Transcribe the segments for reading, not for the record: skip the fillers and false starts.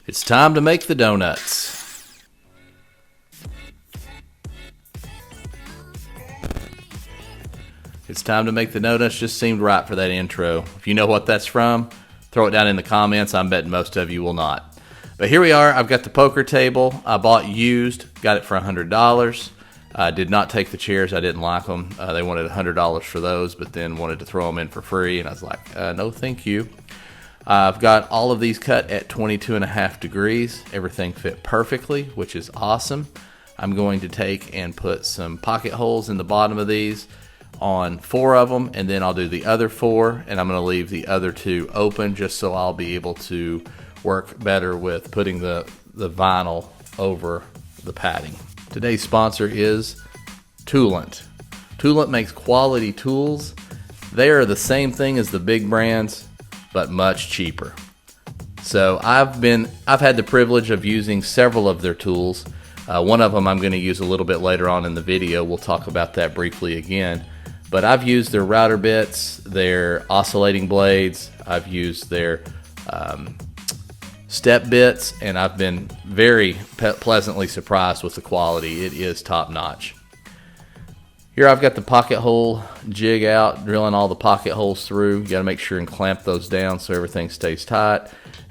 It's time to make the donuts. It's time to make the donuts just seemed right for that intro. If you know what that's from, throw it down in the comments. I'm betting most of you will not. But here we are. I've got the poker table. I bought used, got it for $100. I did not take the chairs. I didn't like them. They wanted $100 for those, but then wanted to throw them in for free. And I was like, no, thank you. I've got all of these cut at 22.5 degrees. Everything fit perfectly, which is awesome. I'm going to take and put some pocket holes in the bottom of these on 4 of them, and then I'll do the other 4, and I'm going to leave the other 2 open just so I'll be able to work better with putting the vinyl over the padding. Today's sponsor is Toolant. Toolant makes quality tools. They are the same thing as the big brands, but much cheaper. So I've had the privilege of using several of their tools. One of them I'm going to use a little bit later on in the video. We'll talk about that briefly again. But I've used their router bits, their oscillating blades, I've used their step bits, and I've been very pleasantly surprised with the quality. It is top notch. Here I've got the pocket hole jig out, drilling all the pocket holes through. You got to make sure and clamp those down so everything stays tight.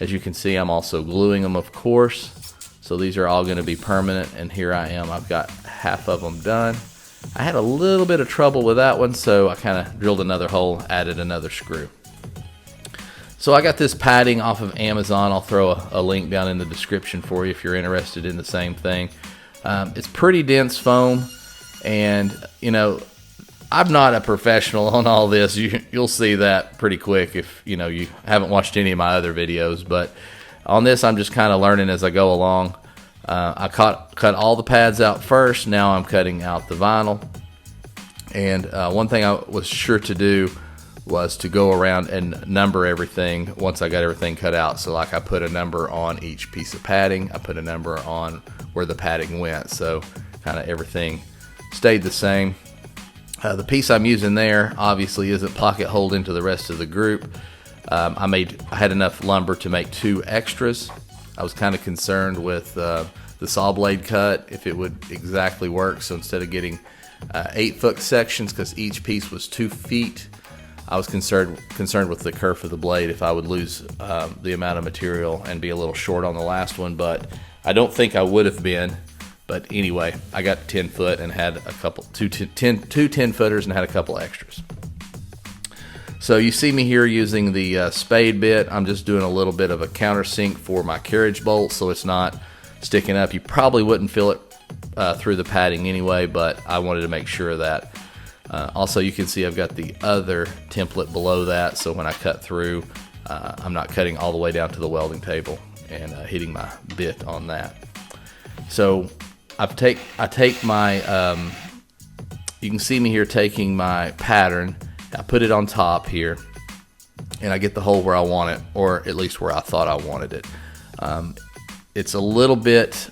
As you can see, I'm also gluing them, of course. So these are all going to be permanent, and here I am. I've got half of them done. I had a little bit of trouble with that one, so I kind of drilled another hole, added another screw. So I got this padding off of Amazon. I'll throw a link down in the description for you if you're interested in the same thing. It's pretty dense foam. And, you know, I'm not a professional on all this. You'll see that pretty quick if, you know, you haven't watched any of my other videos. But on this, I'm just kind of learning as I go along. I cut all the pads out first. Now I'm cutting out the vinyl. And one thing I was sure to do was to go around and number everything once I got everything cut out. So like I put a number on each piece of padding. I put a number on where the padding went. So kind of everything stayed the same. The piece I'm using there obviously isn't pocket holed into the rest of the group. I had enough lumber to make 2 extras. I was kind of concerned with the saw blade cut, if it would exactly work. So instead of getting 8-foot sections, because each piece was 2 feet, I was concerned with the kerf of the blade, if I would lose the amount of material and be a little short on the last one. But I don't think I would have been. But anyway, I got 10 foot and had two 10 footers and had a couple extras. So you see me here using the spade bit. I'm just doing a little bit of a countersink for my carriage bolt so it's not sticking up. You probably wouldn't feel it through the padding anyway, but I wanted to make sure of that. Also, you can see I've got the other template below that, so when I cut through, I'm not cutting all the way down to the welding table and hitting my bit on that. So I take my, you can see me here taking my pattern, I put it on top here, and I get the hole where I want it, or at least where I thought I wanted it. It's a little bit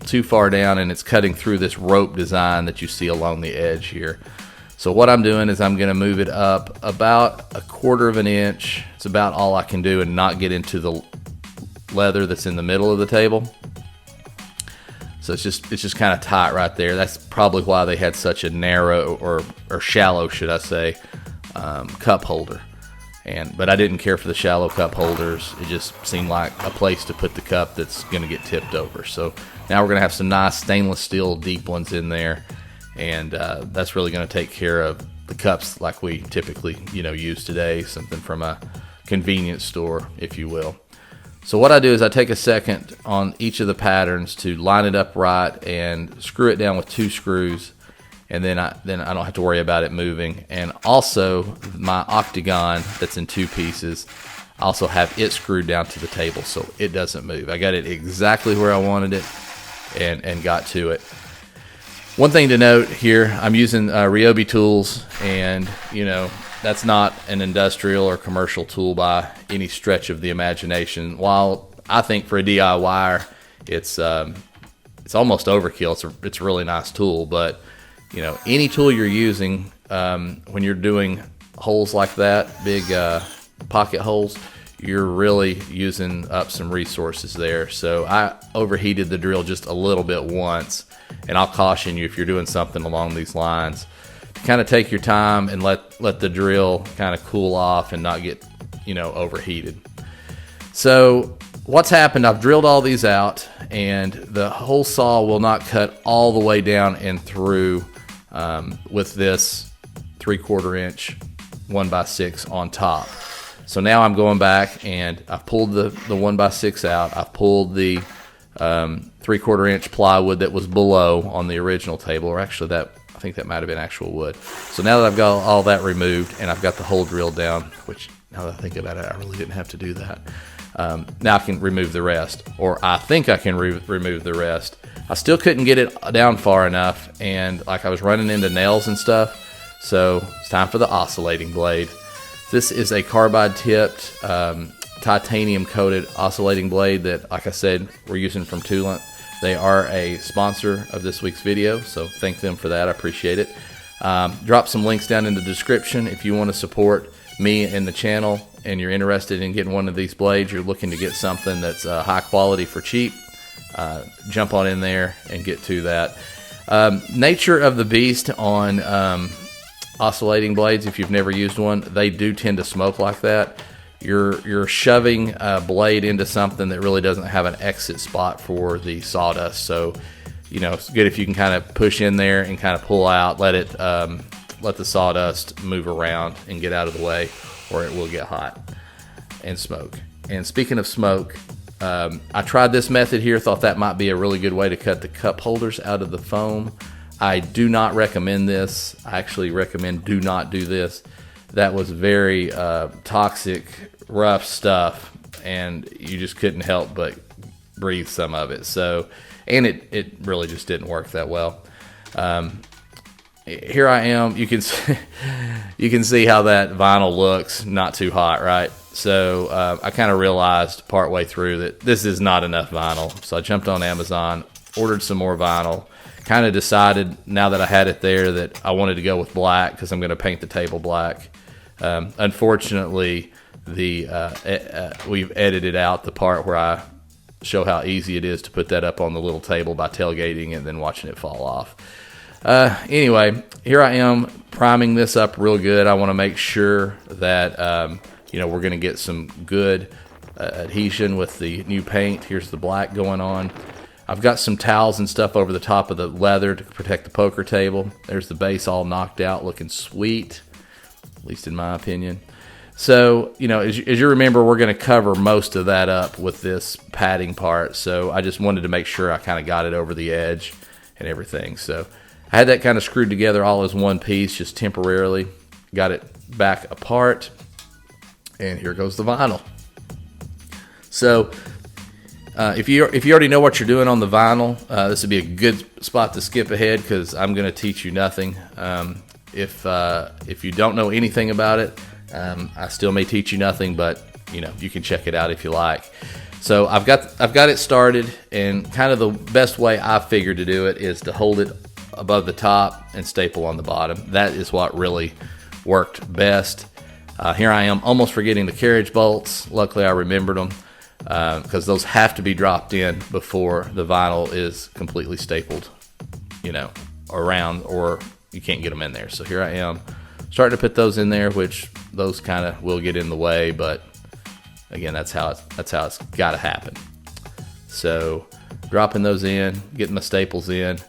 too far down, and it's cutting through this rope design that you see along the edge here. So what I'm doing is I'm going to move it up about 1/4 of an inch. It's about all I can do and not get into the leather that's in the middle of the table. So it's just kind of tight right there. That's probably why they had such a narrow or shallow, should I say, cup holder. But I didn't care for the shallow cup holders. It just seemed like a place to put the cup that's going to get tipped over. So now we're going to have some nice stainless steel deep ones in there, and that's really going to take care of the cups like we typically use today, something from a convenience store, if you will. So what I do is I take a second on each of the patterns to line it up right and screw it down with 2 screws, and then I don't have to worry about it moving. And also my octagon that's in 2 pieces, I also have it screwed down to the table so it doesn't move. I got it exactly where I wanted it and got to it. One thing to note here, I'm using Ryobi tools, and that's not an industrial or commercial tool by any stretch of the imagination. While I think for a DIYer, it's almost overkill. It's a really nice tool, but any tool you're using when you're doing holes like that, big pocket holes, you're really using up some resources there. So I overheated the drill just a little bit once, and I'll caution you if you're doing something along these lines, kind of take your time and let the drill kind of cool off and not get, overheated. So what's happened, I've drilled all these out, and the hole saw will not cut all the way down and through with this 3/4 inch 1x6 on top. So now I'm going back and I've pulled the 1x6 out. I've pulled the 3/4 inch plywood that was below on the original table, or actually I think that might have been actual wood. So now that I've got all that removed and I've got the hole drilled down, which now that I think about it, I really didn't have to do that. Now I can remove the rest, or I think I can remove the rest. I still couldn't get it down far enough, and I was running into nails and stuff. So it's time for the oscillating blade. This is a carbide tipped, titanium coated oscillating blade that, like I said, we're using from Toolant. They are a sponsor of this week's video, so thank them for that. I appreciate it. Drop some links down in the description if you want to support me and the channel and you're interested in getting one of these blades. You're looking to get something that's high quality for cheap. Jump on in there and get to that. Nature of the beast on oscillating blades, if you've never used one, they do tend to smoke like that. You're shoving a blade into something that really doesn't have an exit spot for the sawdust. So, it's good if you can kind of push in there and kind of pull out, let the sawdust move around and get out of the way, or it will get hot and smoke. And speaking of smoke, I tried this method here, thought that might be a really good way to cut the cup holders out of the foam. I do not recommend this. I actually recommend do not do this. That was very toxic, rough stuff, and you just couldn't help but breathe some of it. So, and it really just didn't work that well. Here I am. You can see how that vinyl looks not too hot, right? So I kind of realized partway through that this is not enough vinyl. So I jumped on Amazon, ordered some more vinyl. Kind of decided now that I had it there that I wanted to go with black because I'm going to paint the table black. Unfortunately, we've edited out the part where I show how easy it is to put that up on the little table by tailgating and then watching it fall off. Anyway, here I am priming this up real good. I want to make sure that we're going to get some good adhesion with the new paint. Here's the black going on. I've got some towels and stuff over the top of the leather to protect the poker table. There's the base all knocked out, looking sweet, at least in my opinion. So, as you remember, we're going to cover most of that up with this padding part. So I just wanted to make sure I kind of got it over the edge and everything. So I had that kind of screwed together all as one piece, just temporarily. Got it back apart. And here goes the vinyl. So if you already know what you're doing on the vinyl, this would be a good spot to skip ahead because I'm going to teach you nothing. If you don't know anything about it, I still may teach you nothing, but you can check it out if you like. So I've got it started, and kind of the best way I figured to do it is to hold it above the top and staple on the bottom. That is what really worked best. Here I am almost forgetting the carriage bolts. Luckily I remembered them because those have to be dropped in before the vinyl is completely stapled, around, or you can't get them in there. So here I am starting to put those in there, which those kind of will get in the way, but again, that's how it's got to happen. So dropping those in, getting my staples in,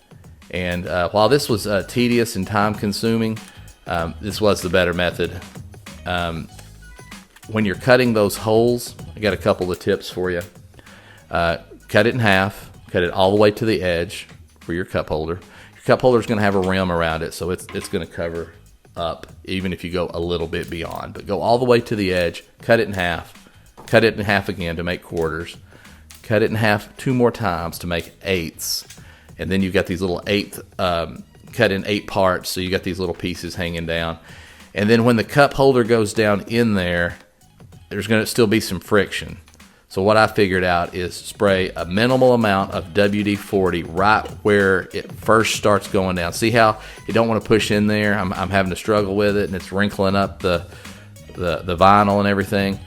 and while this was tedious and time consuming, this was the better method. When you're cutting those holes, I got a couple of tips for you. Cut it in half, cut it all the way to the edge for your cup holder. Your cup holder is going to have a rim around it, so it's going to cover up even if you go a little bit beyond. But go all the way to the edge, cut it in half, cut it in half again to make quarters, cut it in half 2 more times to make eighths, and then you've got these little cut in 8 parts, so you got these little pieces hanging down. And then when the cup holder goes down in there, there's going to still be some friction. So what I figured out is spray a minimal amount of WD-40 right where it first starts going down. See how you don't want to push in there? I'm having to struggle with it, and it's wrinkling up the vinyl and everything.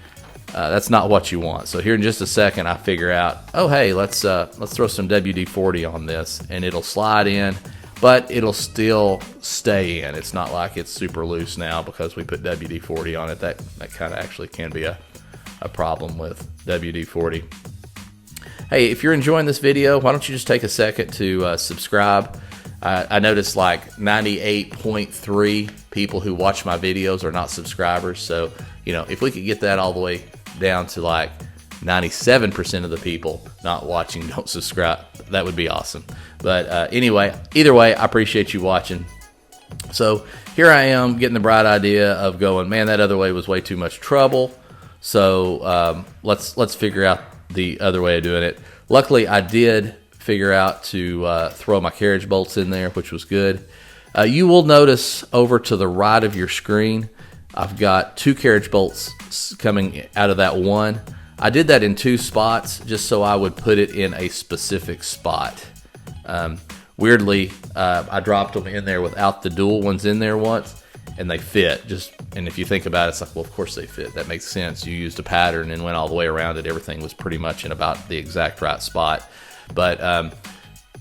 That's not what you want. So here in just a second, I figure out, oh hey, let's throw some WD-40 on this, and it'll slide in, but it'll still stay in. It's not like it's super loose now because we put WD-40 on it. That kind of actually can be a problem with WD-40. Hey, if you're enjoying this video, why don't you just take a second to subscribe? I noticed like 98.3 people who watch my videos are not subscribers. So, if we could get that all the way down to like 97% of the people not watching don't subscribe, that would be awesome. But anyway, either way, I appreciate you watching. So here I am getting the bright idea of going, man, that other way was way too much trouble. So let's figure out the other way of doing it. Luckily, I did figure out to throw my carriage bolts in there, which was good. You will notice over to the right of your screen, I've got 2 carriage bolts coming out of that one. I did that in 2 spots just so I would put it in a specific spot. Weirdly, I dropped them in there without the dual ones in there once, and they fit. And if you think about it, it's like, well, of course they fit. That makes sense. You used a pattern and went all the way around it. Everything was pretty much in about the exact right spot. But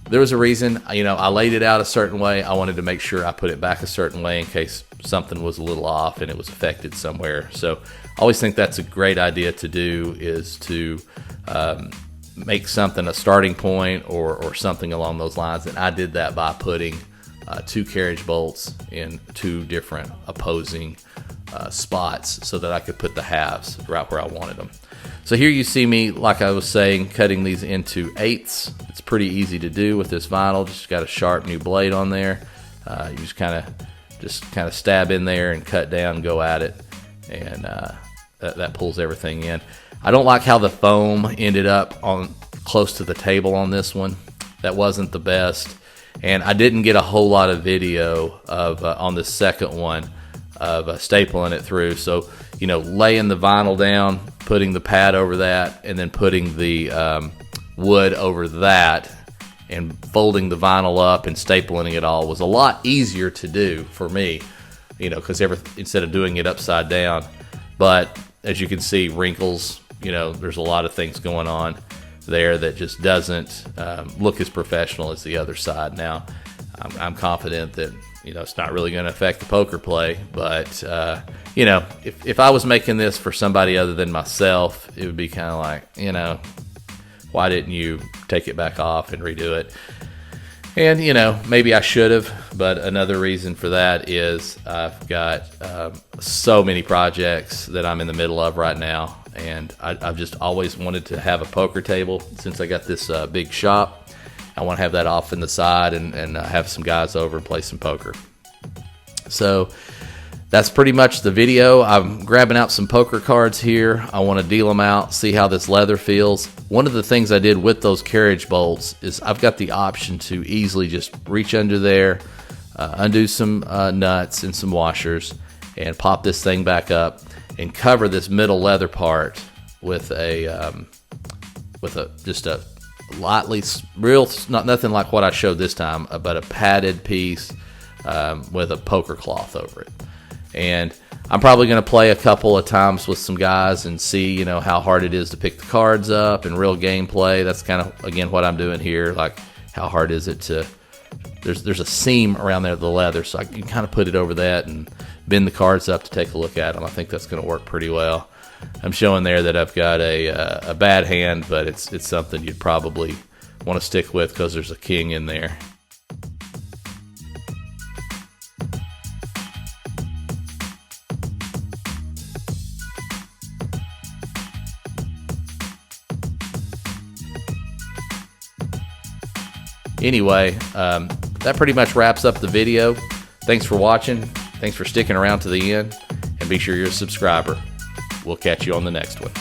there was a reason. I laid it out a certain way. I wanted to make sure I put it back a certain way in case something was a little off and it was affected somewhere. So I always think that's a great idea to do, is to make something a starting point or something along those lines. And I did that by putting 2 carriage bolts in 2 different opposing spots so that I could put the halves right where I wanted them. So here you see me, like I was saying, cutting these into 1/8. It's pretty easy to do with this vinyl. Just got a sharp new blade on there. You just kind of stab in there and cut down, go at it, and that pulls everything in. I don't like how the foam ended up on close to the table on this one. That wasn't the best, and I didn't get a whole lot of video of on the second one of stapling it through. So laying the vinyl down, putting the pad over that, and then putting the wood over that, and folding the vinyl up and stapling it all was a lot easier to do for me, because instead of doing it upside down. But as you can see, wrinkles, there's a lot of things going on there that just doesn't look as professional as the other side. Now, I'm confident that it's not really going to affect the poker play, but if I was making this for somebody other than myself, it would be kind of like, why didn't you take it back off and redo it? And maybe I should have, but another reason for that is I've got so many projects that I'm in the middle of right now, and I've just always wanted to have a poker table. Since I got this big shop, I want to have that off in the side and have some guys over and play some poker. So that's pretty much the video. I'm grabbing out some poker cards here. I want to deal them out, see how this leather feels. One of the things I did with those carriage bolts is I've got the option to easily just reach under there, undo some nuts and some washers, and pop this thing back up and cover this middle leather part with just a lightly nothing like what I showed this time, but a padded piece with a poker cloth over it. And I'm probably going to play a couple of times with some guys and see how hard it is to pick the cards up and real gameplay. That's kind of, again, what I'm doing here. Like, how hard is it to there's a seam around there of the leather, so I can kind of put it over that and bend the cards up to take a look at them. I think that's going to work pretty well. I'm showing there that I've got a bad hand, but it's something you'd probably want to stick with because there's a king in there. Anyway, that pretty much wraps up the video. Thanks for watching. Thanks for sticking around to the end. And be sure you're a subscriber. We'll catch you on the next one.